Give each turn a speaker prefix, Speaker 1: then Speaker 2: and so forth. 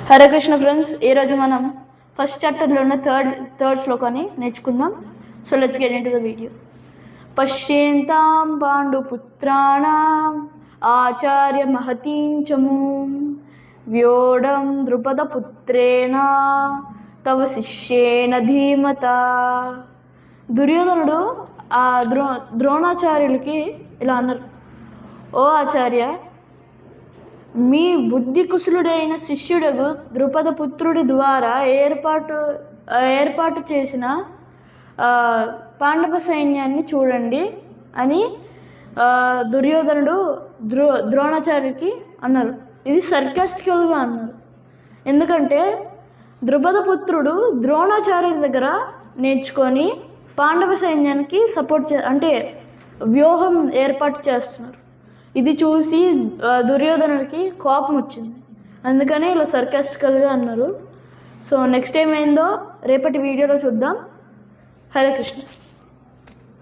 Speaker 1: Hare Krishna friends, ఈరోజు మనం first చాప్టర్లో ఉన్న థర్డ్ శ్లోకాన్ని నేర్చుకుందాం. So let's get into the video. పశ్యేంతాం పాండుపుత్రాణం ఆచార్య మహతీం చమూం వ్యోఢం ద్రుపదపుత్రేణ తవ శిష్యేన ధీమత. దుర్యోధనుడు ఆ ద్రోణాచార్యులకి ఇలా అన్నారు, ఓ ఆచార్య, మీ బుద్ధి కుశలుడైన శిష్యుడగు ద్రుపదపుత్రుడి ద్వారా ఏర్పాటు చేసిన పాండవ సైన్యాన్ని చూడండి అని దుర్యోధనుడు ద్రోణాచార్యుడికి అన్నారు. ఇది సర్కాస్టికల్గా అన్నారు, ఎందుకంటే ద్రుపదపుత్రుడు ద్రోణాచార్యుల దగ్గర నేర్చుకొని పాండవ సైన్యానికి అంటే వ్యూహం ఏర్పాటు చేస్తున్నారు. ఇది చూసి దుర్యోధనుడికి కోపం వచ్చింది, అందుకని ఇలా సర్కాస్టికల్గా అన్నారు. సో నెక్స్ట్ ఏమైందో రేపటి వీడియోలో చూద్దాం. హరే కృష్ణ.